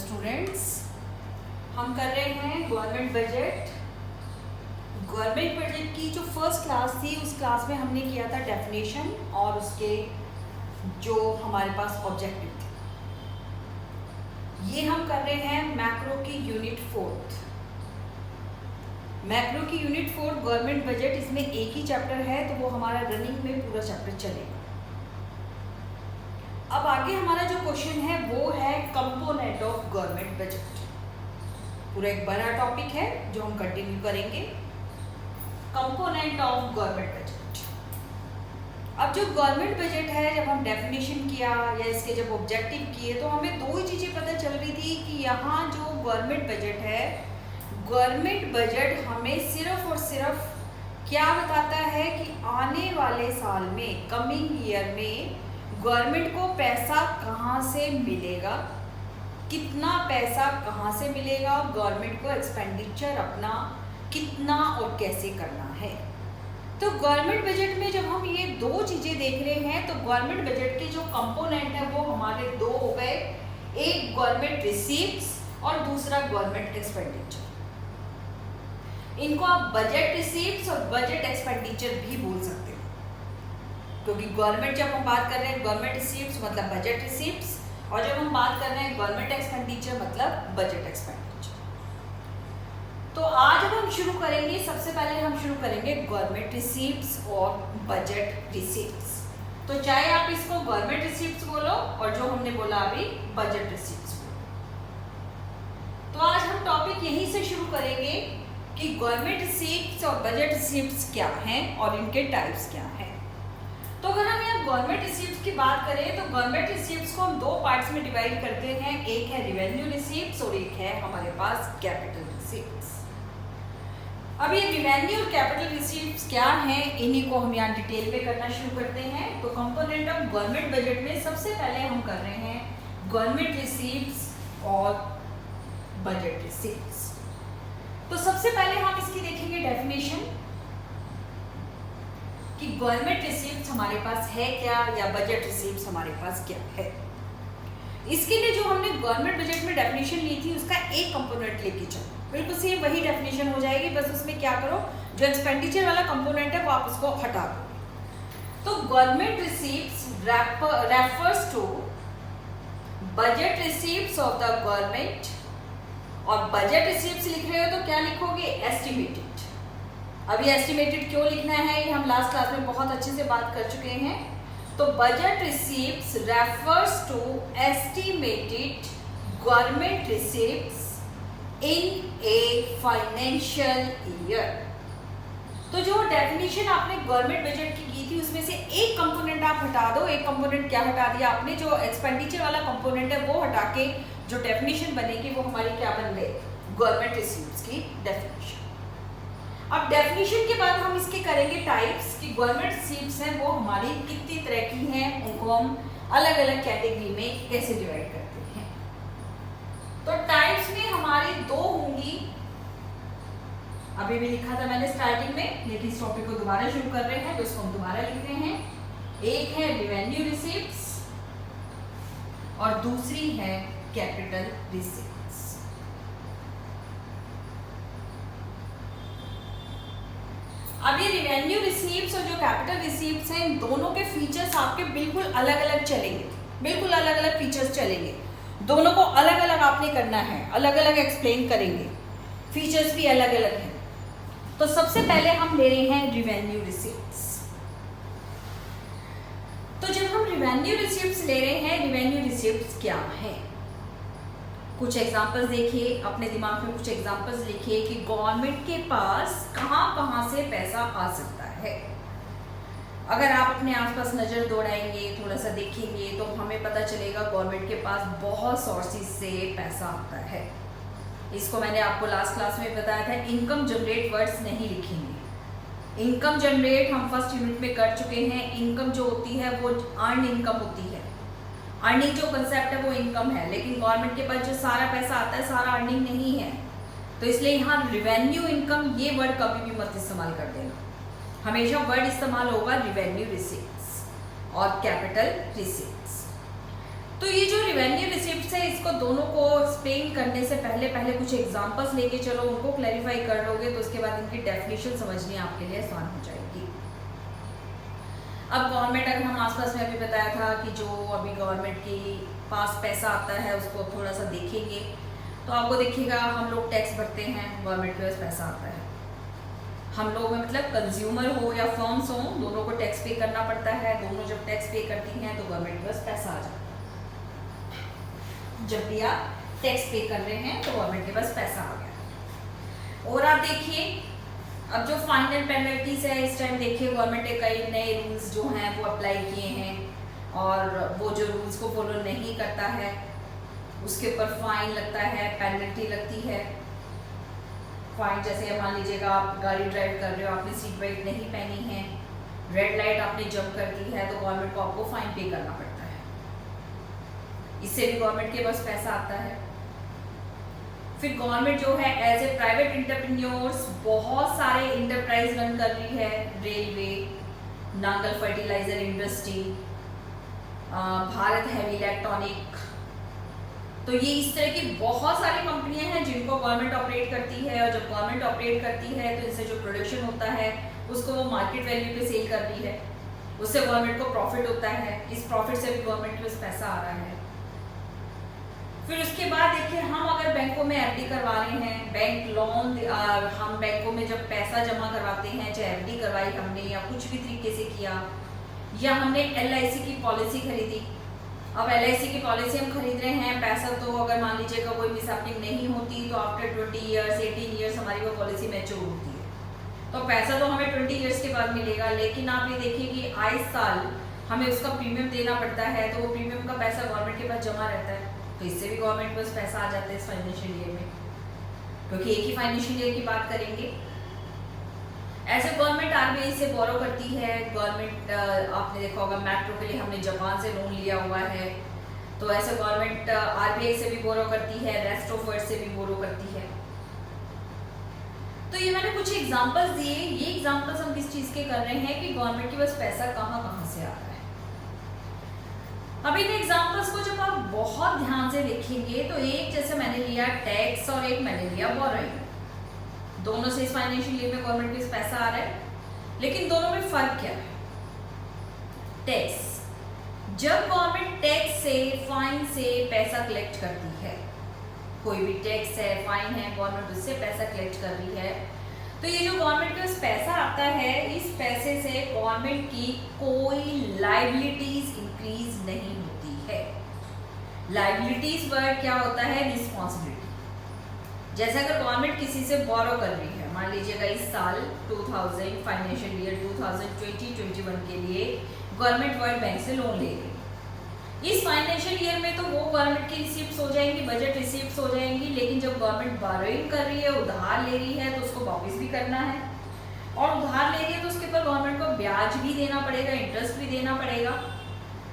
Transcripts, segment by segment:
Students, हम कर रहे हैं गवर्नमेंट बजट। गवर्नमेंट बजट की जो फर्स्ट क्लास थी उस क्लास में हमने किया था डेफिनेशन और उसके जो हमारे पास ऑब्जेक्टिव थे। ये हम कर रहे हैं मैक्रो की यूनिट 4। मैक्रो की यूनिट 4 गवर्नमेंट बजट, इसमें एक ही चैप्टर है तो वो हमारा रनिंग में पूरा चैप्टर चलेगा। अब आगे हमारा जो क्वेश्चन है वो है कंपोनेंट ऑफ गवर्नमेंट बजट। पूरा एक बड़ा टॉपिक है जो हम कंटिन्यू करेंगे। Component of government budget. अब जो गवर्नमेंट बजट है, जब हम डेफिनेशन किया या इसके जब ऑब्जेक्टिव किए तो हमें दो ही चीज़ें पता चल रही थी कि यहाँ जो गवर्नमेंट बजट है, गवर्नमेंट बजट हमें सिर्फ और सिर्फ क्या बताता है कि आने वाले साल में, कमिंग ईयर में गवर्नमेंट को पैसा कहाँ से मिलेगा, कितना पैसा कहाँ से मिलेगा, गवर्नमेंट को एक्सपेंडिचर अपना कितना और कैसे करना है। तो गवर्नमेंट बजट में जब हम ये दो चीज़ें देख रहे हैं तो गवर्नमेंट बजट के जो कंपोनेंट है वो हमारे दो हो गए, एक गवर्नमेंट रिसीव्स और दूसरा गवर्नमेंट एक्सपेंडिचर। इनको आप बजट रिसीव्स और बजट एक्सपेंडिचर भी बोल सकते हैं, क्योंकि गवर्नमेंट जब हम बात कर रहे हैं गवर्नमेंट रिसीव्स मतलब बजट रिसीव्स, और जब हम बात कर रहे हैं गवर्नमेंट एक्सपेंडिचर मतलब बजट एक्सपेंडिचर। तो आज जब हम शुरू करेंगे, सबसे पहले हम शुरू करेंगे गवर्नमेंट रिसीव्स और बजट रिसीव्स। तो चाहे आप इसको गवर्नमेंट रिसीव्स बोलो और जो हमने बोला अभी बजट रिसीव्स बोलो। तो आज हम टॉपिक यहीं से शुरू करेंगे कि गवर्नमेंट रिसीव्स और बजट रिसीव्स क्या हैं और इनके टाइप्स क्या हैं। तो अगर हम यहाँ गवर्नमेंट रिसीव्स की बात करें तो गवर्नमेंट रिसीव्स को हम दो पार्ट्स में डिवाइड करते हैं, एक है रिवेन्यू रिसीव्स और एक है हमारे पास कैपिटल रिसीव्स। अब ये रिवेन्यू और कैपिटल रिसीव्स क्या हैं, इन्हीं को हम यहाँ डिटेल में करना शुरू करते हैं। तो कंपोनेंट ऑफ गवर्नमेंट बजट में सबसे पहले हम कर रहे हैं गवर्नमेंट रिसीव्स और बजट रिसीव्स। तो सबसे पहले हम इसकी देखेंगे डेफिनेशन कि गवर्नमेंट रिसीव्स हमारे पास है क्या या बजट रिसीव्स हमारे पास क्या है। इसके लिए जो हमने गवर्नमेंट बजट में डेफिनेशन ली थी उसका एक कंपोनेंट लेके चलो, बिल्कुल सेम वही डेफिनेशन हो जाएगी, बस उसमें क्या करो, जो एक्सपेंडिचर वाला कंपोनेंट है वो आप उसको हटा दो। तो government receives refers to budget receives of the government, और बजट रिसीव्स लिख रहे हो तो क्या लिखोगे, एस्टिमेटेड। अब ये एस्टिमेटेड क्यों लिखना है ये हम लास्ट क्लास में बहुत अच्छे से बात कर चुके हैं। तो budget receives refers to estimated government receives in a financial year. तो जो डेफिनेशन आपने गवर्नमेंट बजट की थी उसमें से एक कंपोनेंट आप हटा दो। एक कंपोनेंट क्या हटा दिया आपने, जो एक्सपेंडिचर वाला कंपोनेंट है वो हटा के जो डेफिनेशन बनेगी वो हमारी क्या बन गई, गवर्नमेंट रिसीव्स की डेफिनेशन। अब डेफिनेशन के बाद हम इसके करेंगे टाइप्स कि गवर्नमेंट रिसीव्स हैं वो हमारी कितनी तरह की हैं, उनको हम अलग अलग कैटेगरी में कैसे डिवाइड करते हैं। तो टाइप्स में हमारी दो होंगी, अभी भी लिखा था मैंने स्टार्टिंग में, लेकिन इस टॉपिक को दोबारा शुरू कर रहे हैं तो इसको हम दोबारा लिख रहे हैं। एक है रिवेन्यू रिसीव्स और दूसरी है कैपिटल रिसीव्स। अब ये रिवेन्यू रिसीव्स और जो कैपिटल रिसीव्स हैं, इन दोनों के फीचर्स आपके बिल्कुल अलग अलग चलेंगे, बिल्कुल अलग अलग फीचर्स चलेंगे। दोनों को अलग अलग आपने करना है, अलग अलग एक्सप्लेन करेंगे, फीचर्स भी अलग अलग हैं। तो सबसे पहले हम ले रहे हैं रिवेन्यू रिसीव्स। तो जब हम रिवेन्यू रिसीव्स ले रहे हैं, रिवेन्यू रिसीव्स क्या है, कुछ एग्जांपल्स देखिए, अपने दिमाग में कुछ एग्जांपल्स लिखिए कि गवर्नमेंट के पास कहाँ कहाँ से पैसा आ सकता है। अगर आप अपने आसपास नज़र दौड़ाएंगे, थोड़ा सा देखेंगे तो हमें पता चलेगा गवर्नमेंट के पास बहुत सोर्सेज से पैसा आता है। इसको मैंने आपको लास्ट क्लास में बताया था, इनकम जनरेट वर्ड्स नहीं लिखेंगे। इनकम जनरेट हम फर्स्ट यूनिट में कर चुके हैं। इनकम जो होती है वो अर्न इनकम होती है। अर्निंग जो कंसेप्ट है वो इनकम है, लेकिन गवर्नमेंट के पास जो सारा पैसा आता है सारा अर्निंग नहीं है। तो इसलिए यहाँ रिवेन्यू इनकम ये वर्ड कभी भी मत इस्तेमाल कर देना। हमेशा वर्ड इस्तेमाल होगा रिवेन्यू रिसीव्स और कैपिटल रिसीव्स। तो ये जो रिवेन्यू रिसिप्ट्स है, इसको दोनों को एक्सप्लेन करने से पहले कुछ एग्जांपल्स लेके चलो, उनको क्लैरिफाई कर लोगे तो उसके बाद इनकी डेफिनेशन समझनी आपके लिए आसान हो जाएगी। अब गवर्नमेंट, अगर हम आसपास में अभी बताया था कि जो अभी गवर्नमेंट के पास पैसा आता है उसको थोड़ा सा देखेंगे तो आपको देखिएगा हम लोग टैक्स भरते हैं, गवर्नमेंट के पास पैसा आता है। हम लोग में मतलब कंज्यूमर हो या फर्म्स हो, दोनों को टैक्स पे करना पड़ता है। दोनों जब टैक्स पे करती हैं तो गवर्नमेंट के पास पैसा आ जाता है। जब भी आप टैक्स पे कर रहे हैं तो गवर्नमेंट के पास पैसा आ गया। और आप देखिए अब जो फाइन एंड पेनल्टीज है, इस टाइम देखिए गवर्नमेंट ने कई नए रूल्स जो हैं वो अप्लाई किए हैं, और वो जो रूल्स को फॉलो नहीं करता है उसके ऊपर फाइन लगता है, पेनल्टी लगती है। फाइन जैसे मान लीजिएगा आप गाड़ी ड्राइव कर रहे हो, आपने सीट बेल्ट नहीं पहनी है, रेड लाइट आपने जंप कर दी है, तो गवर्नमेंट को आपको फाइन पे करना पड़ता है। इससे भी गवर्नमेंट के पास पैसा आता है। फिर गवर्नमेंट जो है एज ए प्राइवेट एंटरप्रेन्योर्स बहुत सारे इंटरप्राइज रन कर रही है, railway, Nangal fertilizer industry, Bharat heavy electronic. तो ये इस तरह की बहुत सारी कंपनियां हैं जिनको गवर्नमेंट ऑपरेट करती है, और जब गवर्नमेंट ऑपरेट करती है तो इससे जो प्रोडक्शन होता है उसको वो मार्केट वैल्यू पे सेल कर रही है, उससे गवर्नमेंट को प्रॉफिट होता है। इस प्रॉफिट से भी गवर्नमेंट के पास पैसा आ रहा है। फिर उसके बाद देखिए हम अगर बैंकों में एफडी करवा रहे हैं, बैंक लोन, हम बैंकों में जब पैसा जमा करवाते हैं, चाहे एफडी करवाई हमने या कुछ भी तरीके से किया, या हमने एलआईसी की पॉलिसी खरीदी। अब एलआईसी की पॉलिसी हम खरीद रहे हैं, पैसा तो अगर मान लीजिएगा कोई मिसहैपनिंग नहीं होती तो आफ्टर 20 ईयर्स 18 ईयर्स हमारी वो पॉलिसी मैच्योर होती है, तो पैसा तो हमें 20 ईयर्स के बाद मिलेगा। लेकिन आप ये देखिए कि आए साल हमें उसका प्रीमियम देना पड़ता है, तो वो प्रीमियम का पैसा गवर्नमेंट के पास जमा रहता है, तो इससे भी गवर्नमेंट के पास पैसा आ जाता है इस फाइनेंशियल ईयर में, क्योंकि एक ही फाइनेंशियल ईयर की बात करेंगे। ऐसे गवर्नमेंट आरबीआई से बोरो करती है। गवर्नमेंट आपने देखा होगा मेट्रो के लिए हमने जापान से लोन लिया हुआ है, तो ऐसे गवर्नमेंट आरबीआई से भी बोरो करती है, रेस्ट ऑफ वर्ल्ड से भी बोरो करती है। तो ये मैंने कुछ एग्जांपल्स दिए। ये एग्जांपल्स हम किस चीज़ के कर रहे हैं कि गवर्नमेंट के पास पैसा कहाँ कहाँ से आ रहा है। अब इन एग्जांपल्स को जब आप बहुत ध्यान से देखेंगे तो एक जैसे मैंने लिया टैक्स और एक मैंने लिया बोरोइंग, दोनों से इस फाइनेंशियल ईयर में गवर्नमेंट के पास पैसा आ रहा है, लेकिन दोनों में फर्क क्या है। टैक्स, जब गवर्नमेंट टैक्स से, फाइन से पैसा कलेक्ट करती है, कोई भी टैक्स है, फाइन है, गवर्नमेंट उससे पैसा कलेक्ट कर रही है, तो ये जो गवर्नमेंट के पास पैसा आता है, इस पैसे से गवर्नमेंट की कोई लायबिलिटीज इंक्रीज नहीं होती है। लायबिलिटीज वर्ड क्या होता है, रिस्पॉन्सिबिलिटी। जैसे अगर गवर्नमेंट किसी से बोरो कर रही है, मान लीजिएगा इस साल 2000 फाइनेंशियल ईयर 2020-21 के लिए गवर्नमेंट वर्ल्ड बैंक से लोन ले रही। इस फाइनेंशियल ईयर में तो वो गवर्नमेंट की रिसिप्ट्स हो जाएंगी, बजट रिसिप्ट्स हो जाएंगी, लेकिन जब गवर्नमेंट बोरोइंग कर रही है, उधार ले रही है, तो उसको वापस भी करना है, और उधार ले रही है तो उसके ऊपर गवर्नमेंट को ब्याज भी देना पड़ेगा, इंटरेस्ट भी देना पड़ेगा।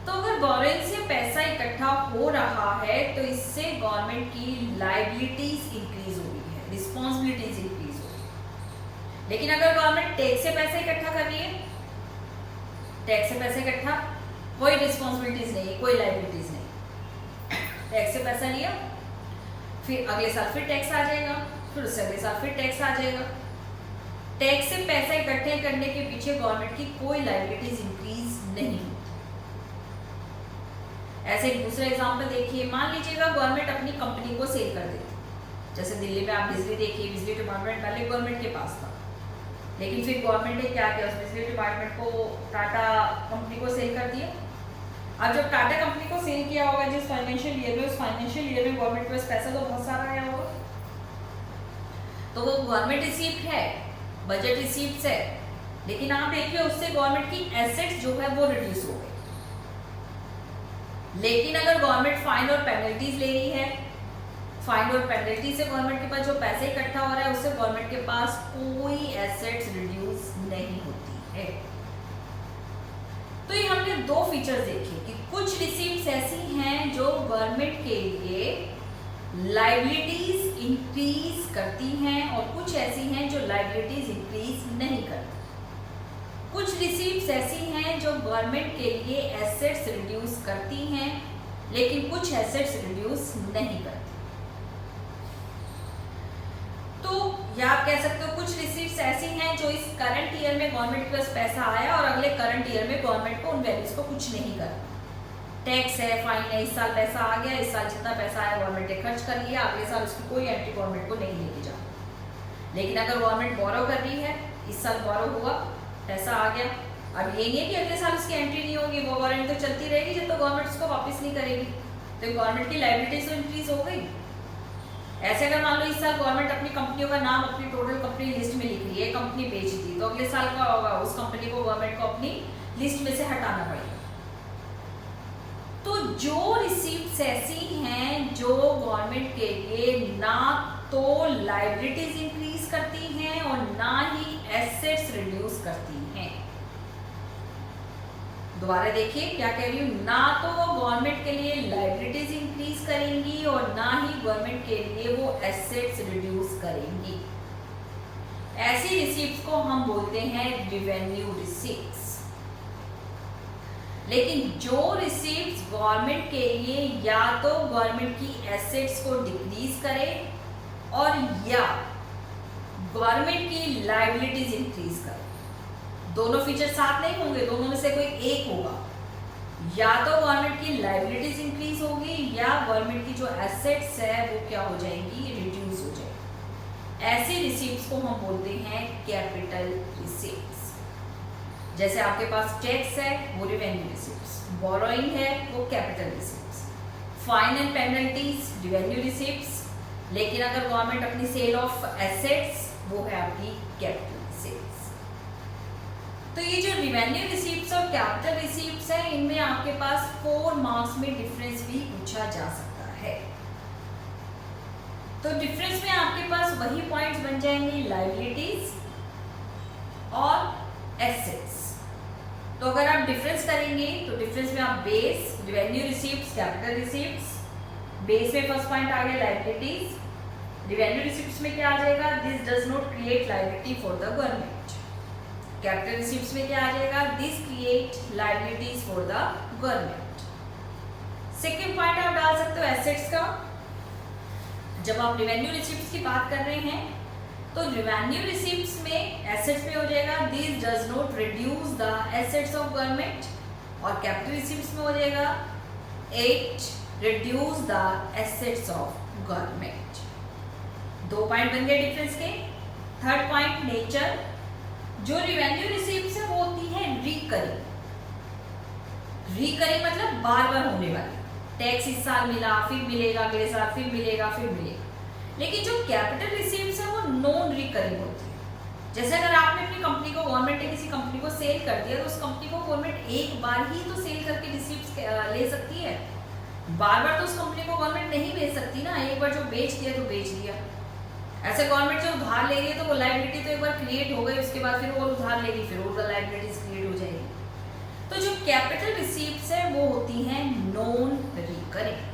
तो अगर बोरोइंग से पैसा इकट्ठा हो रहा है तो इससे गवर्नमेंट की लायबिलिटीज इंक्रीज हो रही है, रिस्पॉन्सिबिलिटीज इंक्रीज हो रही है। लेकिन अगर गवर्नमेंट टैक्स से पैसा इकट्ठा कर रही है, टैक्स से पैसा इकट्ठा, कोई रिस्पॉन्सिबिलिटीज नहीं, कोई लायबिलिटीज नहीं। टैक्स से पैसा लिया, फिर अगले साल फिर टैक्स आ जाएगा, फिर उससे अगले साल फिर टैक्स आ जाएगा। टैक्स से पैसा इकट्ठे करने के पीछे गवर्नमेंट की कोई लायबिलिटीज इंक्रीज नहीं। ऐसे एक दूसरा एग्जाम्पल देखिए, मान लीजिएगा गवर्नमेंट अपनी कंपनी को सेल कर देती, जैसे दिल्ली में आप बिजली देखिए, बिजली डिपार्टमेंट पहले गवर्नमेंट के पास था, लेकिन फिर गवर्नमेंट ने क्या किया, उस बिजली डिपार्टमेंट को टाटा कंपनी को सेल कर दिया। अब जब टाटा कंपनी को सेल किया होगा जिस फाइनेंशियल ईयर में, उस फाइनेंशियल ईयर में गवर्नमेंट के पास पैसा तो बहुत सारा आया होगा, तो वो गवर्नमेंट रिसीप्ट है, बजट रिसीप्ट है, लेकिन आप देखिए उससे गवर्नमेंट की एसेट्स जो है वो रिड्यूस हो गई। लेकिन अगर गवर्नमेंट फाइन और पेनल्टीज ले रही है, फाइन और पेनल्टी से गवर्नमेंट के पास जो पैसे इकट्ठा हो रहा है उससे गवर्नमेंट के पास कोई एसेट्स रिड्यूस नहीं होती है। तो ये हमने दो फीचर्स देखे कि कुछ रिसीप्ट्स ऐसी हैं जो गवर्नमेंट के लिए लायबिलिटीज इंक्रीज करती हैं, और कुछ ऐसी हैं जो लायबिलिटीज इंक्रीज नहीं करती। कुछ रिसीप्ट्स ऐसी हैं जो गवर्नमेंट के लिए एसेट्स रिड्यूस करती हैं, लेकिन कुछ एसेट्स रिड्यूस नहीं करती। तो या आप कह सकते हो कुछ रिसीट्स ऐसी हैं जो इस करंट ईयर में गवर्नमेंट के पास पैसा आया और अगले करंट ईयर में गवर्नमेंट को उन वैल्यूज को कुछ नहीं करना। टैक्स है, फाइन है, इस साल पैसा आ गया, इस साल जितना पैसा आया गवर्नमेंट ने खर्च कर लिया, अगले साल उसकी कोई एंट्री गवर्नमेंट को नहीं लेके जाना। लेकिन अगर गवर्नमेंट बोरो कर रही है, इस साल बोरो हुआ, पैसा आ गया, अब ये नहीं है कि अगले साल उसकी एंट्री नहीं होगी, वो वारंट तो चलती रहेगी जब तक गवर्नमेंट उसको वापस नहीं करेगी। तो गवर्नमेंट की लायबिलिटीज तो इंक्रीज हो गई। ऐसे अगर मान लो इस साल गवर्नमेंट अपनी कंपनियों का नाम अपनी टोटल कंपनी लिस्ट में लिख रही है, कंपनी बेच दी, तो अगले साल क्या होगा, उस कंपनी को गवर्नमेंट को अपनी लिस्ट में से हटाना पड़ेगा। तो जो रिसीप्ट्स ऐसी हैं जो गवर्नमेंट के लिए ना तो लायबिलिटीज इंक्रीज करती हैं और ना ही एसेट्स रिड्यूस करती हैं। दोबारा देखिए क्या कह रही हूं, ना तो वो गवर्नमेंट के लिए लायबिलिटीज इंक्रीज करेंगी और ना ही गवर्नमेंट के लिए वो एसेट्स रिड्यूस करेंगी। ऐसी रिसीप्ट्स को हम बोलते हैं रेवेन्यू रिसीप्ट्स। लेकिन जो रिसीप्ट्स गवर्नमेंट के लिए या तो गवर्नमेंट की एसेट्स को डिक्रीज करे और या गवर्नमेंट की लायबिलिटीज इंक्रीज करे, दोनों फीचर साथ नहीं होंगे, दोनों में से कोई एक होगा। या तो गवर्नमेंट की लायबिलिटीज इंक्रीज होगी या गवर्नमेंट की जो एसेट्स है वो क्या हो जाएंगी, रिड्यूस हो जाएगी। ऐसी रिसीप्ट्स को हम बोलते हैं कैपिटल रिसीप्ट्स। जैसे आपके पास टैक्स है वो रेवेन्यू रिसीप्ट्स, बोरोइंग है वो capital receipts, fine and penalties revenue receipts. लेकिन अगर गवर्नमेंट अपनी सेल ऑफ एसेट्स वो है आपकी कैपिटल रिसीप्ट्स। तो ये जो रेवेन्यू रिसीप्ट्स और कैपिटल रिसीप्ट्स है, इनमें आपके पास 4 मार्क्स में डिफरेंस भी पूछा जा सकता है। तो डिफरेंस में आपके पास वही पॉइंट्स बन जाएंगे, लायबिलिटीज और एसेट्स। तो अगर आप डिफरेंस करेंगे तो डिफरेंस में आप base, revenue receipts, capital receipts, base में फर्स्ट पॉइंट आ गया लायबिलिटीज, रेवेन्यू रिसीप्ट्स में क्या आ जाएगा, this does not create liability for the government. Capital receipts में क्या आ जाएगा, this create liabilities for the government. Second point आप डाल सकते हो एसेट्स का। जब आप रेवेन्यू रिसीप्ट्स की बात कर रहे हैं तो रेवेन्यू रिसीप्ट्स में एसेट्स में हो जाएगा this does not reduce the assets of government, और कैपिटल रिसीप्ट्स में हो जाएगा it reduce the assets of government. 2 point बन गए डिफरेंस के। थर्ड पॉइंट नेचर, जो रेवेन्यू रिसीप्ट्स है वो होती है रिकरिंग। रिकरिंग मतलब बार बार होने वाली, टैक्स इस साल मिला फिर मिलेगा, अगले साल फिर मिलेगा फिर मिलेगा। लेकिन जो कैपिटल रिसीप्ट्स है वो नॉन रिकरिंग होती है। जैसे अगर आपने अपनी कंपनी को, गवर्नमेंट ने किसी कंपनी को सेल कर दिया तो उस कंपनी को गवर्नमेंट एक बार ही तो सेल करके रिसीप्ट्स ले सकती है, बार बार तो उस कंपनी को गवर्नमेंट नहीं बेच सकती ना। एक बार जो बेच दिया तो बेच दिया। ऐसे गवर्नमेंट जो उधार ले रही है तो वो लायबिलिटी तो एक बार क्रिएट हो गई, उसके बाद फिर वो उधार लेगी, फिर वो लायबिलिटीज क्रिएट हो जाएगी। तो जो कैपिटल रिसीप्ट्स है वो होती हैं नॉन रिकरिंग।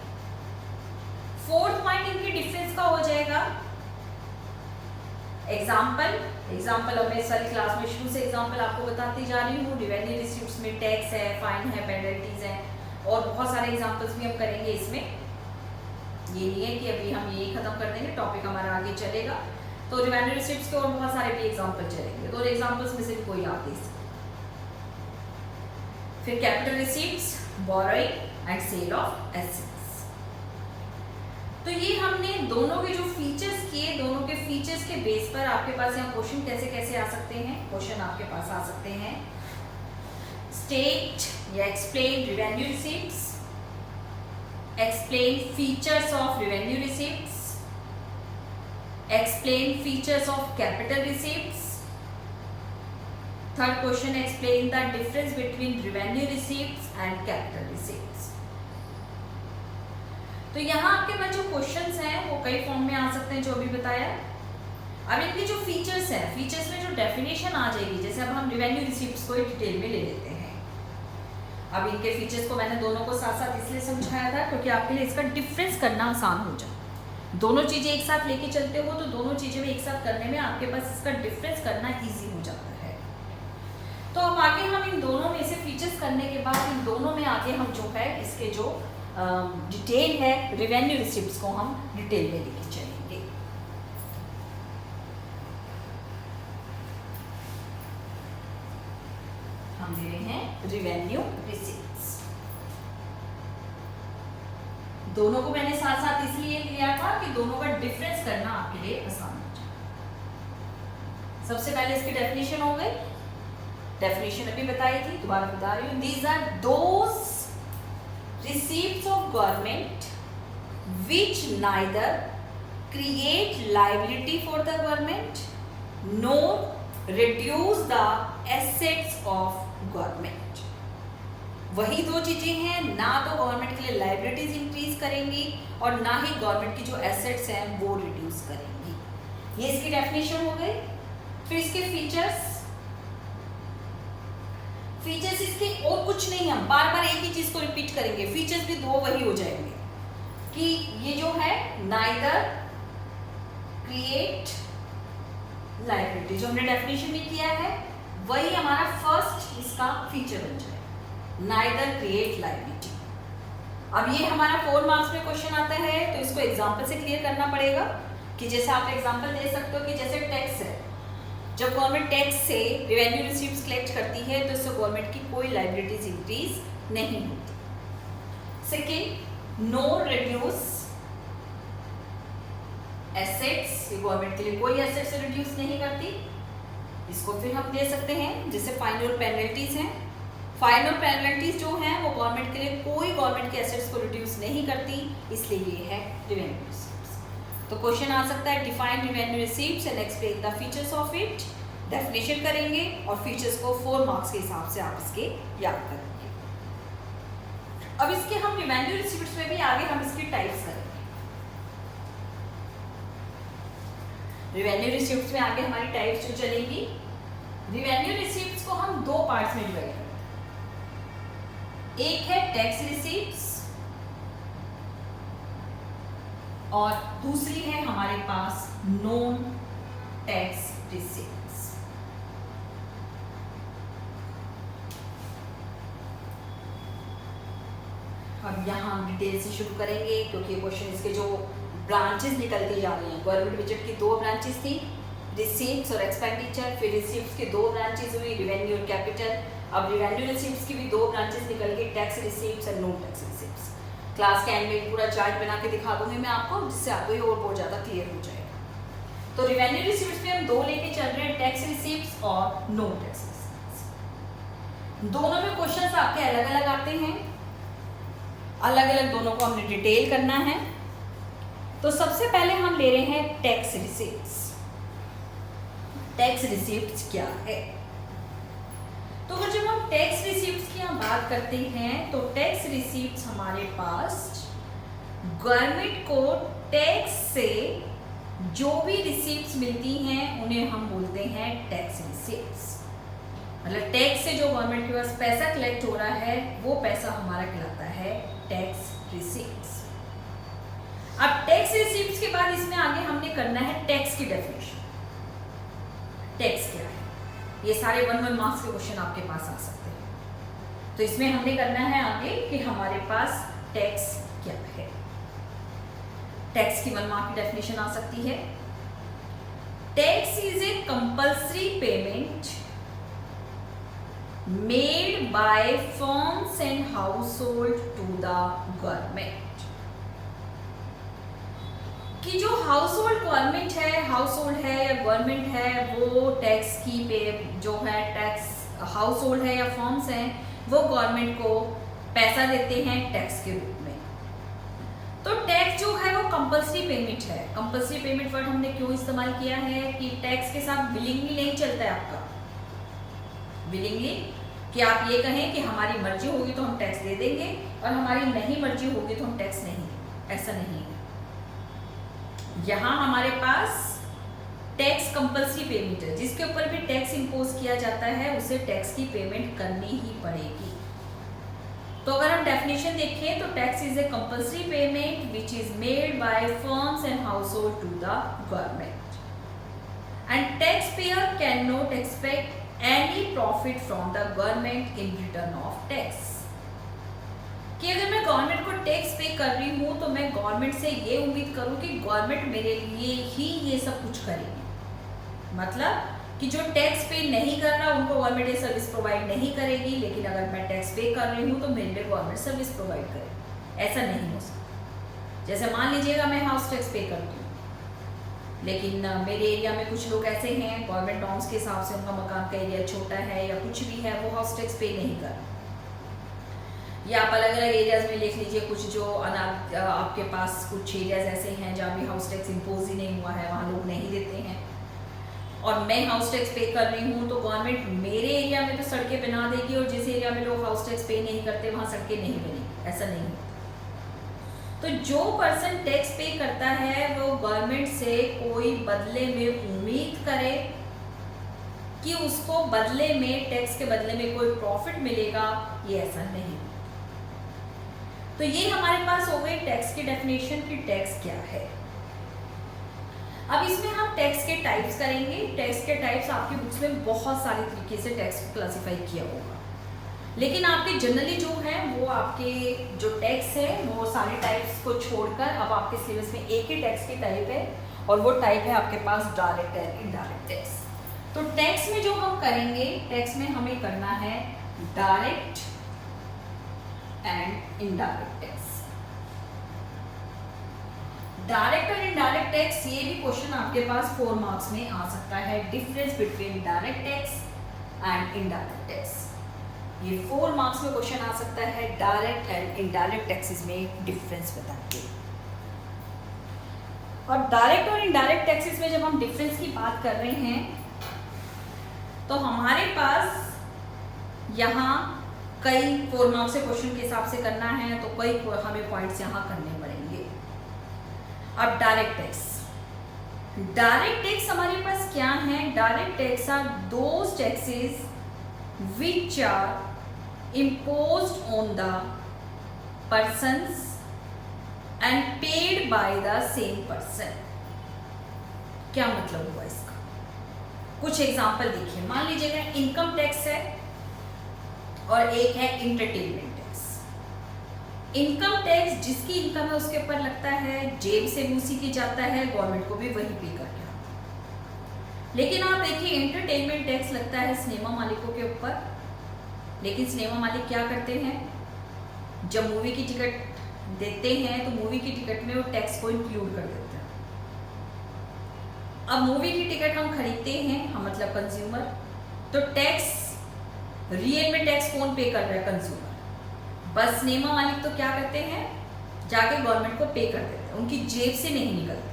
फोर्थ पॉइंट इनके डिफरेंस का हो जाएगा एग्जाम्पल। अब मैं सारी क्लास में शुरू से एग्जाम्पल आपको बताती जा रही हूँ। रेवेन्यू रिसीप्ट्स में टैक्स है, फाइन है, पेनल्टीज है और बहुत सारे एग्जाम्पल्स भी हम करेंगे इसमें। ये नहीं है कि अभी हम यही खत्म कर देंगे, टॉपिक हमारा आगे चलेगा। तो रेवेन्यू रिसीप्ट्स के और बहुत सारे भी एग्जाम्पल चलेंगे, तो एग्जाम्पल्स में से भी कोई आप दे सकते। फिर capital receipts, borrowing and sale of assets. तो ये हमने दोनों के जो फीचर्स किए, दोनों के फीचर्स के बेस पर आपके पास यहाँ क्वेश्चन कैसे कैसे आ सकते हैं। क्वेश्चन आपके पास आ सकते हैं स्टेट या explain revenue receipts, explain features of revenue receipts, explain features of capital receipts. Third question, explain the difference between revenue receipts and capital receipts. तो यहाँ आपके पास जो क्वेश्चंस हैं वो कई फॉर्म में आ सकते हैं जो अभी बताया। अब इनके जो फीचर्स हैं, फीचर्स में जो डेफिनेशन आ जाएगी, जैसे अब हम रेवेन्यू रिसीप्ट्स को डिटेल में ले लेते हैं। अब इनके फीचर्स को मैंने दोनों को साथ साथ इसलिए समझाया था क्योंकि आपके लिए इसका डिफरेंस करना आसान हो जाए। दोनों चीजें एक साथ लेके चलते हो तो दोनों चीजें में एक साथ करने में आपके पास इसका डिफरेंस करना ईजी हो जाता है। तो अब आगे हम इन दोनों में से फीचर्स करने के बाद इन दोनों में आगे हम जो है इसके जो डिटेल है, रेवेन्यू रिसिप्ट्स को हम डिटेल में लेके चलेंगे। हम ले रहे हैं रेवेन्यू रिसिप्ट्स। दोनों को मैंने साथ साथ इसलिए लिया था कि दोनों का डिफरेंस करना आपके लिए आसान हो जाए। सबसे पहले इसकी डेफिनेशन हो गई, डेफिनेशन अभी बताई थी, दोबारा बता रही हूँ। These are those receipts of government which neither create liability for the government nor reduce the assets of government। वही दो चीजें हैं, ना तो गवर्नमेंट के लिए लाइबिलिटीज इंक्रीज करेंगी और ना ही गवर्नमेंट की जो एसेट्स हैं वो रिड्यूस करेंगी। ये इसकी डेफिनेशन हो गई। फिर इसके फीचर्स इसके और कुछ नहीं, हम बार बार एक ही चीज को रिपीट करेंगे, फीचर्स भी दो वही हो जाएंगे कि ये जो है नाइदर क्रिएट लायबिलिटी, जो हमने डेफिनेशन में किया है वही हमारा फर्स्ट इसका फीचर बन जाए, नाइदर क्रिएट लायबिलिटी। अब ये हमारा 4 मार्क्स में क्वेश्चन आता है तो इसको एग्जांपल से क्लियर करना पड़ेगा कि जैसे आप एग्जांपल दे सकते हो कि जैसे टैक्स है, जब गवर्नमेंट टैक्स से रेवेन्यू रिसीव्स कलेक्ट करती है तो इससे गवर्नमेंट की कोई लायबिलिटीज इंक्रीज नहीं होती। Second, no reduce assets, government के लिए कोई एसेट्स रिड्यूस नहीं करती। इसको फिर हम दे सकते हैं जैसे फाइनल पेनल्टीज हैं, फाइनल पेनल्टीज जो हैं वो गवर्नमेंट के लिए कोई गवर्नमेंट के एसेट्स को रिड्यूस नहीं करती, इसलिए ये है रेवेन्यू रिसीव्स। तो क्वेश्चन आ सकता है define revenue receipts and explain the features of it. Definition करेंगे और फीचर्स को 4 मार्क्स के हिसाब से आप इसके याद करेंगे। अब इसके हम रेवेन्यू रिसीप्ट्स में भी आगे हम इसकी टाइप्स करेंगे। रेवेन्यू रिसीप्ट्स में आगे हमारी टाइप्स जो चलेंगी, रेवेन्यू रिसीप्ट्स को हम 2 पार्ट्स में डिवाइड करते हैं। एक है टैक्स रिसीप्ट्स और दूसरी है हमारे पास नॉन टैक्स रिसीप्ट्स। अब यहाँ हम डिटेल से शुरू करेंगे क्योंकि क्वेश्चन इसके जो ब्रांचेस निकलती जा रही हैं, गवर्नमेंट बजट की 2 ब्रांचेस थी, रिसीप्ट्स और एक्सपेंडिचर, फिर रिसीप्ट्स की 2 ब्रांचेस हुई, रेवेन्यू और कैपिटल। अब रेवेन्यू रिसीप्ट्स की भी 2 ब्रांचेस निकल गई, टैक्स रिसीप्ट्स और नॉन टैक्स रिसीप्ट्स। क्लास के एंड में पूरा चार्ट बना के दिखा दूंगी मैं आपको, जिससे आपको ये और बहुत ज़्यादा क्लियर हो जाएगा। तो रेवेन्यू रिसीप्ट्स में हम 2 लेके चल रहे हैं, टैक्स रिसीप्ट्स और नो टैक्स रिसीप्ट्स। दोनों में क्वेश्चंस आपके अलग अलग आते हैं, अलग अलग दोनों को हमने डिटेल करना है। तो सबसे पहले हम ले रहे हैं टैक्स रिसीप्ट्स। टैक्स रिसीप्ट्स क्या है? तो अगर जब हम टैक्स रिसीप्ट्स की हम बात करते हैं तो टैक्स रिसीप्ट्स हमारे पास गवर्नमेंट को टैक्स से जो भी रिसीप्ट्स मिलती हैं उन्हें हम बोलते हैं टैक्स रिसीप्ट्स। मतलब टैक्स से जो गवर्नमेंट के पास पैसा कलेक्ट हो रहा है वो पैसा हमारा कहलाता है टैक्स रिसीप्ट्स। अब टैक्स रिसीप्ट्स के बाद इसमें आगे हमने करना है टैक्स की डेफिनेशन। टैक्स क्या है? ये सारे 1 मार्क्स के क्वेश्चन आपके पास आ सकते हैं। तो इसमें हमने करना है आगे कि हमारे पास टैक्स क्या है। टैक्स की 1 मार्क की डेफिनेशन आ सकती है, tax is a compulsory payment made by firms and household to the government. कि जो हाउसहोल्ड गवर्नमेंट है, हाउसहोल्ड है या गवर्नमेंट है, वो टैक्स की पे जो है टैक्स हाउसहोल्ड है या फर्म्स हैं वो गवर्नमेंट को पैसा देते हैं टैक्स के रूप में। तो टैक्स जो है वो कंपल्सरी पेमेंट है। कंपल्सरी पेमेंट वर्ड हमने क्यों इस्तेमाल किया है कि टैक्स के साथ विलिंगली नहीं चलता है आपका। विलिंगली कि आप ये कहें कि हमारी मर्जी होगी तो हम टैक्स दे देंगे और हमारी नहीं मर्जी होगी तो हम टैक्स नहीं देंगे, ऐसा नहीं है। यहाँ हमारे पास टैक्स कंपल्सरी पेमेंट है, जिसके ऊपर भी टैक्स इंपोज किया जाता है उसे टैक्स की पेमेंट करनी ही पड़ेगी। तो अगर हम डेफिनेशन देखें तो tax is a compulsory payment which is made by firms and household to the government and tax payer can not expect any profit from the government in return of tax. कि अगर मैं government को tax पे कर रही हूँ तो मैं गवर्नमेंट से ये उम्मीद करूँ कि गवर्नमेंट मेरे लिए ही ये सब कुछ करेगी। मतलब कि जो टैक्स पे नहीं कर रहा उनको गवर्नमेंट ये सर्विस प्रोवाइड नहीं करेगी, लेकिन अगर मैं टैक्स पे कर रही हूँ तो मेरे लिए गवर्नमेंट सर्विस प्रोवाइड करेगी। ऐसा नहीं हो सकता। जैसे मान लीजिएगा मैं हाउस टैक्स पे करती हूँ, लेकिन मेरे एरिया में कुछ लोग ऐसे हैं गवर्नमेंट नॉर्म्स के हिसाब से, उनका मकान का एरिया छोटा है या कुछ भी है, वो हाउस टैक्स पे नहीं कर रहे। या आप अलग अलग एरियाज में लिख लीजिए, कुछ जो आपके पास कुछ एरियाज ऐसे हैं जहाँ भी हाउस टैक्स इम्पोज ही नहीं हुआ है, वहाँ लोग नहीं देते हैं, और मैं हाउस टैक्स पे कर रही हूँ तो गवर्नमेंट मेरे एरिया में तो सड़कें बना देगी और जिस एरिया में लोग हाउस टैक्स पे नहीं करते वहाँ सड़कें नहीं बनेगी। ऐसा नहीं होता। तो जो पर्सन टैक्स पे करता है वो गवर्नमेंट से कोई बदले में उम्मीद करे कि उसको बदले में, टैक्स के बदले में कोई प्रॉफिट मिलेगा, ये ऐसा नहीं। तो ये हमारे पास हो गई टैक्स की डेफिनेशन कि टैक्स क्या है। अब इसमें हम टैक्स के टाइप्स करेंगे। टैक्स के टाइप्स आपकी बुक्स में बहुत सारे तरीके से टैक्स को क्लासिफाई किया होगा, लेकिन आपके जनरली जो है वो आपके जो टैक्स है वो सारे टाइप्स को छोड़कर अब आपके सिलेबस में एक ही टैक्स की टाइप है, और वो टाइप है आपके पास डायरेक्ट एंड इनडायरेक्ट टैक्स। तो टैक्स में जो हम करेंगे, टैक्स में हमें करना है direct and indirect tax. Direct और इनडायरेक्ट टैक्स, ये भी क्वेश्चन आपके पास 4 मार्क्स में आ सकता है। Difference between direct tax and indirect tax, ये 4 मार्क्स में क्वेश्चन आ सकता है। डायरेक्ट एंड इनडायरेक्ट टैक्सेस में डिफरेंस बताइए। और डायरेक्ट और इनडायरेक्ट टैक्सेस में जब हम डिफरेंस की बात कर रहे हैं तो हमारे पास यहाँ कई 4 मार्क्स से क्वेश्चन के हिसाब से करना है, तो कई हमें पॉइंट्स यहाँ करने पड़ेंगे। अब डायरेक्ट टैक्स हमारे पास क्या है? Direct tax are those taxes which are imposed on the persons and paid by the same person। क्या मतलब हुआ इसका? कुछ एग्जाम्पल देखिए। मान लीजिएगा इनकम टैक्स है और एक है इंटरटेनमेंट टैक्स। इनकम टैक्स जिसकी इनकम है उसके ऊपर लगता है, जेब से भी उसी की जाता है, गवर्नमेंट को भी वही पे करना। लेकिन आप देखिए एंटरटेनमेंट टैक्स लगता है सिनेमा मालिकों के ऊपर, लेकिन सिनेमा मालिक क्या करते हैं, जब मूवी की टिकट देते हैं तो मूवी की टिकट में वो टैक्स को इंक्लूड कर देते हैं। अब मूवी की टिकट हम खरीदते हैं, हम मतलब कंज्यूमर, तो टैक्स रियल में टैक्स कौन पे कर रहा है? कंज्यूमर। बस सिनेमा मालिक तो क्या करते हैं, जाके गवर्नमेंट को पे कर देते हैं, उनकी जेब से नहीं निकलते।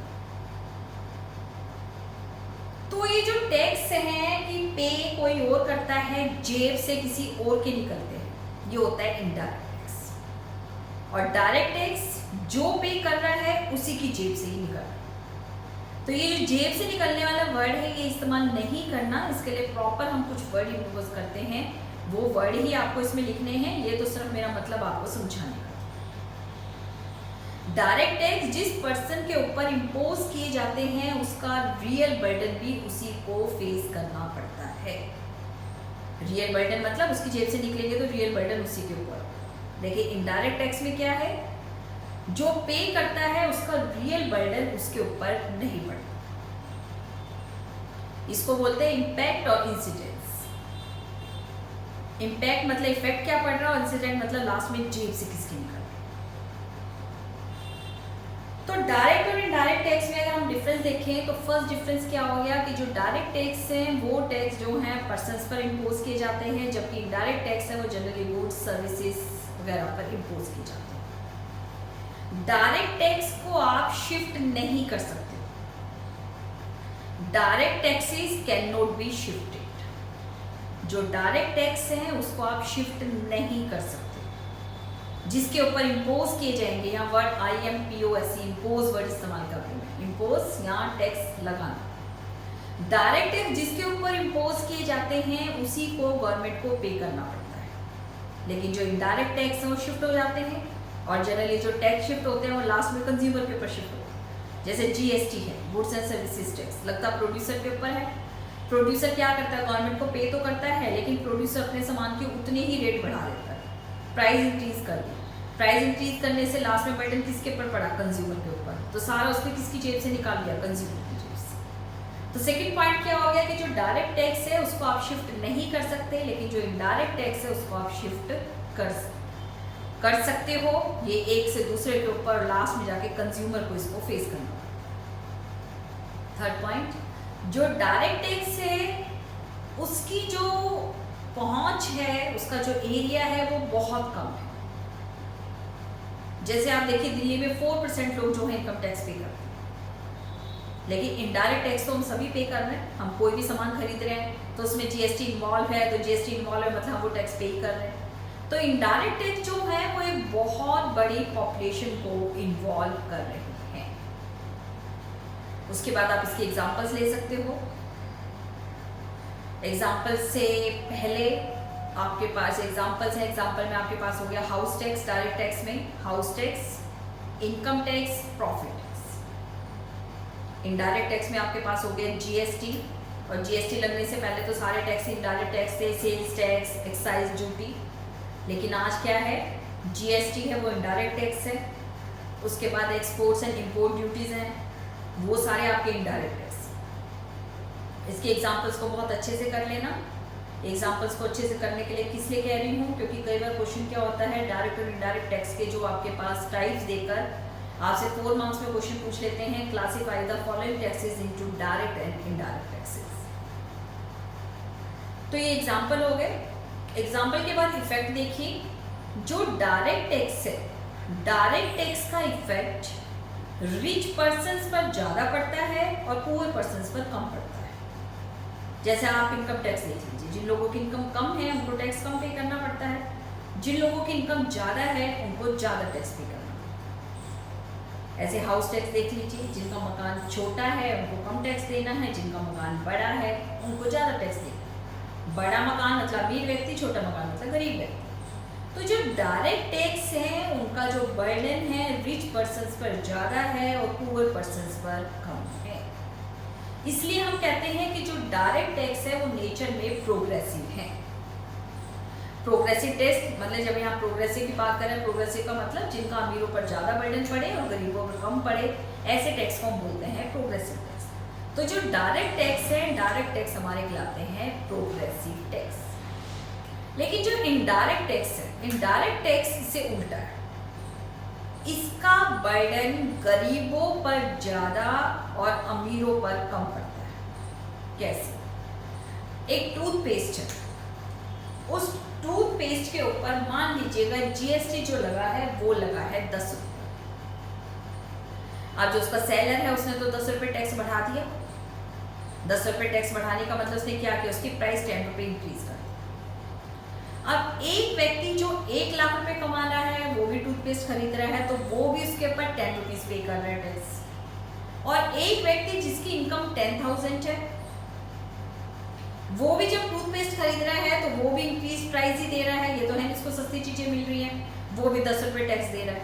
तो ये जो टैक्स है कि पे कोई और करता है, जेब से किसी और के निकलते हैं, ये होता है इनडायरेक्ट टैक्स। और डायरेक्ट टैक्स जो पे कर रहा है उसी की जेब से ही निकल रहा है। तो ये जो जेब से निकलने वाला वर्ड है ये इस्तेमाल नहीं करना, इसके लिए प्रॉपर हम कुछ वर्ड यूज करते हैं, वो वर्ड ही आपको इसमें लिखने हैं। ये तो सिर्फ मेरा मतलब आपको समझाने का। डायरेक्ट टैक्स जिस पर्सन के ऊपर इम्पोज किए जाते हैं उसका रियल बर्डन भी उसी को फेस करना पड़ता है। रियल बर्डन मतलब उसकी जेब से निकलेंगे तो रियल बर्डन उसी के ऊपर। देखिए इनडायरेक्ट टैक्स में क्या है, जो पे करता है उसका रियल बर्डन उसके ऊपर नहीं पड़ता। इसको बोलते हैं इम्पैक्ट और इंसिडेंस। इम्पैक्ट मतलब इफेक्ट क्या पड़ रहा है, और इंसिडेंट मतलब लास्ट में जेब से किसकी निकल। तो डायरेक्ट और इनडायरेक्ट टैक्स में अगर हम डिफरेंस देखें तो फर्स्ट डिफरेंस क्या हो गया कि जो डायरेक्ट टैक्स हैं वो टैक्स जो हैं पर्सन्स पर इम्पोज किए जाते हैं, जबकि इनडायरेक्ट टैक्स है वो जनरली गुड्स सर्विसेज वगैरह पर इम्पोज किए जाते हैं। डायरेक्ट टैक्स को आप शिफ्ट नहीं कर सकते। Direct taxes can not be shifted. जो डायरेक्ट टैक्स हैं उसको आप शिफ्ट नहीं कर सकते, जिसके ऊपर इम्पोज किए जाएंगे। यहाँ वर्ड IMPOS इम्पोज वर्ड इस्तेमाल कर रहे हैं। इम्पोज यहाँ टैक्स लगाना। डायरेक्ट टैक्स जिसके ऊपर इम्पोज किए जाते हैं उसी को गवर्नमेंट को पे करना पड़ता है, लेकिन जो इनडायरेक्ट टैक्स हैं वो शिफ्ट हो जाते हैं, और जनरली जो टैक्स शिफ्ट होते हैं वो लास्ट में कंज्यूमर के ऊपर शिफ्ट होते हैं। जैसे GST है, गुड्स एंड सर्विसेज टैक्स, लगता प्रोड्यूसर के ऊपर है। प्रोड्यूसर क्या करता है, गवर्नमेंट को पे तो करता है, लेकिन प्रोड्यूसर अपने सामान के उतने ही रेट बढ़ा देता है, प्राइस इंक्रीज कर दिया। प्राइस इंक्रीज करने से लास्ट में बर्डन किसके ऊपर पड़ा? कंज्यूमर के ऊपर। तो सारा उसने किसकी जेब से निकाल लिया? कंज्यूमर की जेब से। तो सेकंड पॉइंट क्या हो गया कि जो डायरेक्ट टैक्स है उसको आप शिफ्ट नहीं कर सकते, लेकिन जो इनडायरेक्ट टैक्स है उसको आप शिफ्ट कर सकते हो। ये एक से दूसरे के ऊपर लास्ट में जाके कंज्यूमर को इसको फेस करना। थर्ड पॉइंट, जो डायरेक्ट टैक्स है उसकी जो पहुंच है, उसका जो एरिया है वो बहुत कम है। जैसे आप देखिए दिल्ली में 4% लोग जो है इनकम टैक्स पे करते हैं, लेकिन इनडायरेक्ट टैक्स तो हम सभी पे कर रहे हैं। हम कोई भी सामान खरीद रहे हैं तो उसमें जीएसटी इन्वॉल्व है, तो जीएसटी इन्वॉल्व है मतलब हम वो टैक्स पे ही कर रहे हैं। तो इनडायरेक्ट टैक्स जो है वो एक बहुत बड़ी पॉपुलेशन को इन्वॉल्व कर रहे हैं। उसके बाद आप इसके एग्जांपल्स ले सकते हो। एग्जांपल से पहले आपके पास एग्जांपल्स हैं। एग्जांपल में आपके पास हो गया हाउस टैक्स, डायरेक्ट टैक्स में house tax, income tax, profit tax. Indirect tax में आपके पास हो गया जीएसटी, और जीएसटी लगने से पहले तो सारे टैक्स इनडायरेक्ट टैक्स थे, सेल्स टैक्स, एक्साइज ड्यूटी। लेकिन आज क्या है? जीएसटी है वो इनडायरेक्ट टैक्स है। उसके बाद एक्सपोर्ट्स एंड इंपोर्ट ड्यूटीज हैं, वो सारे आपके इनडायरेक्ट टैक्स। इसके एग्जांपल्स को बहुत अच्छे से कर लेना। एग्जांपल्स को अच्छे से करने के लिए किस लिए कह रही हूँ? क्योंकि कई बार क्वेश्चन क्या होता है, डायरेक्ट और इनडायरेक्ट टैक्स के जो आपके पास टाइप्स देकर आपसे 4 मार्क्स में क्वेश्चन पूछ लेते हैं, classify the following taxes into direct and indirect taxes. तो ये एग्जांपल हो गए। एग्जाम्पल के बाद इफेक्ट देखिए। जो डायरेक्ट टैक्स है, डायरेक्ट टैक्स का इफेक्ट रिच पर्सन्स पर ज्यादा पड़ता है और पुअर पर्सन्स पर कम पड़ता है। जैसे आप इनकम टैक्स देख लीजिए, जिन लोगों की इनकम कम है उनको टैक्स कम पे करना पड़ता है, जिन लोगों की इनकम ज्यादा है उनको ज्यादा टैक्स पे करना पड़ता है। ऐसे हाउस टैक्स देख लीजिए, जिनका मकान छोटा है उनको कम टैक्स देना है, जिनका मकान बड़ा है उनको ज्यादा टैक्स देना है। बड़ा मकान मतलब अमीर व्यक्ति, छोटा मकान मतलब गरीब व्यक्ति। तो जो डायरेक्ट टैक्स है उनका जो बर्डन है रिच पर्सन्स पर ज्यादा है और पुअर पर्सन्स पर कम है। इसलिए हम कहते हैं कि जो डायरेक्ट टैक्स है वो नेचर में प्रोग्रेसिव है। प्रोग्रेसिव टैक्स मतलब जब यहाँ प्रोग्रेसिव की बात करें, प्रोग्रेसिव का मतलब जिनका अमीरों पर ज्यादा बर्डन पड़े और गरीबों पर कम पड़े, ऐसे टैक्स को हम बोलते हैं प्रोग्रेसिव टैक्स। तो जो डायरेक्ट टैक्स है, डायरेक्ट टैक्स हमारे कहलाते हैं प्रोग्रेसिव टैक्स। लेकिन जो इनडायरेक्ट टैक्स है, इनडायरेक्ट टैक्स से उल्टा है। इसका बर्डन गरीबों पर ज्यादा और अमीरों पर कम पड़ता है। कैसे? एक टूथपेस्ट है, उस टूथपेस्ट के ऊपर मान लीजिएगा जीएसटी जो लगा है वो लगा है 10 रुपये। अब जो उसका सेलर है उसने तो 10 रुपये टैक्स बढ़ा दिया। 10 रुपये टैक्स बढ़ाने का मतलब उसने क्या किया? उसकी प्राइस 10 रुपये इंक्रीज कर दी। अब एक व्यक्ति जो 1 लाख रुपए कमा रहा है वो भी टूथपेस्ट खरीद रहा है, तो वो भी उसके ऊपर 10 रुपीज पे कर रहा है टैक्स। और एक व्यक्ति जिसकी इनकम 10,000 है वो भी जब टूथपेस्ट खरीद रहा है तो वो भी इंक्रीज प्राइस ही दे रहा है। ये तो है जिसको सस्ती चीजें मिल रही हैं, वो भी 10 रुपये टैक्स दे रहा है।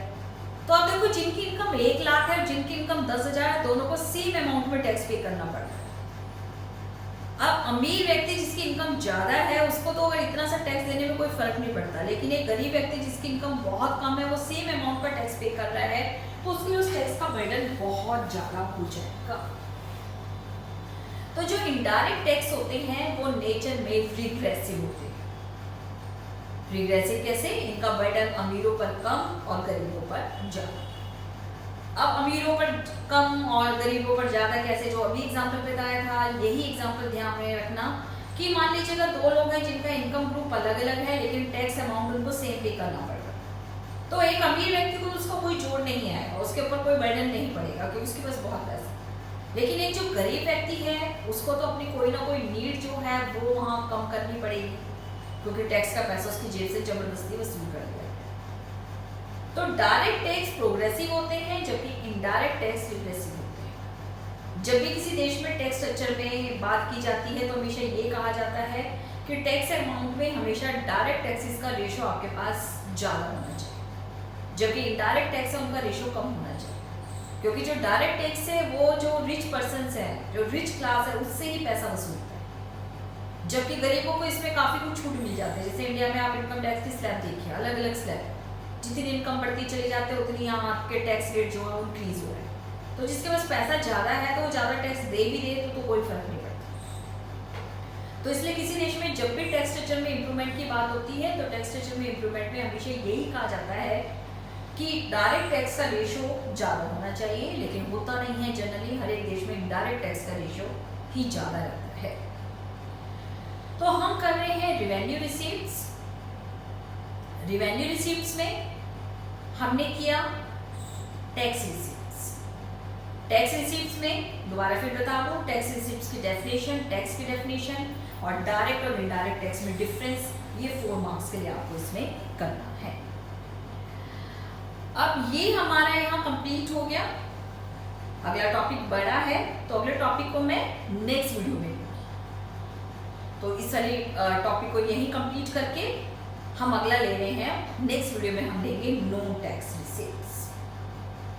तो अब देखो, जिनकी इनकम 1 लाख है और जिनकी इनकम 10,000 है, दोनों को सेम अमाउंट में टैक्स पे करना पड़ रहा है। अब अमीर व्यक्ति जिसकी इनकम ज्यादा है उसको तो अगर इतना सा टैक्स देने में कोई फर्क नहीं पड़ता, लेकिन एक गरीब व्यक्ति जिसकी इनकम बहुत कम है वो सेम अमाउंट का टैक्स पे कर रहा है, तो उसके उस टैक्स का बर्डन बहुत ज्यादा हो जाएगा। तो जो इनडायरेक्ट टैक्स होते हैं वो नेचर में रिग्रेसिव होते हैं। रिग्रेसिव कैसे? इनका बर्डन अमीरों पर कम और गरीबों पर ज्यादा। अब अमीरों पर कम और गरीबों पर ज्यादा कैसे? जो अभी एग्जांपल बताया था, यही एग्जांपल ध्यान में रखना कि मान लीजिएगा 2 लोग हैं जिनका इनकम ग्रुप अलग अलग है, लेकिन टैक्स अमाउंट उनको सेम पे करना पड़ेगा। तो एक अमीर व्यक्ति को उसका कोई जोड़ नहीं आएगा, उसके ऊपर कोई बर्डन नहीं पड़ेगा क्योंकि उसके पास बहुत पैसा। लेकिन एक जो गरीब व्यक्ति है उसको तो अपनी कोई ना कोई नीड जो है वो वहाँ कम करनी पड़ेगी, क्योंकि टैक्स का पैसा उसकी जेब से जबरदस्ती वसूल कर दिया। तो डायरेक्ट टैक्स प्रोग्रेसिव होते हैं जबकि इनडायरेक्ट टैक्स रिग्रेसिव होते हैं। जब भी किसी देश में टैक्स स्ट्रक्चर में बात की जाती है तो हमेशा ये कहा जाता है कि टैक्स अमाउंट में हमेशा डायरेक्ट टैक्सेस का रेशो आपके पास ज़्यादा होना चाहिए, जबकि इनडायरेक्ट टैक्स है उनका रेशो कम होना चाहिए। क्योंकि जो डायरेक्ट टैक्स है वो जो रिच पर्सन्स है, जो रिच क्लास है, उससे ही पैसा वसूलता है, जबकि गरीबों को इसमें काफ़ी कुछ छूट मिल जाती है। जैसे इंडिया में आप इनकम टैक्स की स्लैब देखिए, अलग अलग स्लैब, जितनी इनकम बढ़ती चली जाती है उतनी यहाँ आपके टैक्स रेट जो है वो इंक्रीज हो रहा है। तो जिसके पास पैसा ज़्यादा है तो वो ज़्यादा टैक्स दे भी दे तो कोई फर्क नहीं पड़ता। तो इसलिए किसी देश में जब भी टैक्स स्ट्रक्चर में इंप्रूवमेंट की बात होती है तो टैक्स स्ट्रक्चर में इंप्रूवमेंट में हमेशा यही कहा जाता है कि डायरेक्ट टैक्स का रेशो ज़्यादा होना चाहिए, लेकिन होता नहीं है। जनरली हर एक देश में इनडायरेक्ट टैक्स का रेशो ही ज़्यादा रहता है। तो हम कर रहे हैं रिवेन्यू रिसीप्ट्स। रिवेन्यू रिसीप्ट्स में हमने किया टैक्स रिसीप्ट्स। टैक्स रिसीप्ट्स में दोबारा फिर बता दूं, टैक्स रिसीप्ट्स की डेफिनेशन, टैक्स की डेफिनेशन और डायरेक्ट और इनडायरेक्ट टैक्स में डिफरेंस, ये 4 मार्क्स के लिए आपको इसमें करना है। अब ये हमारा यहाँ कंप्लीट हो गया। अगला टॉपिक बड़ा है तो अगले टॉपिक को मैं नेक्स्ट वीडियो में लूँगी। तो इस सारे टॉपिक को यहीं कंप्लीट करके हम अगला ले रहे हैं। नेक्स्ट वीडियो में हम लेंगे नो टैक्स रिसीप्ट।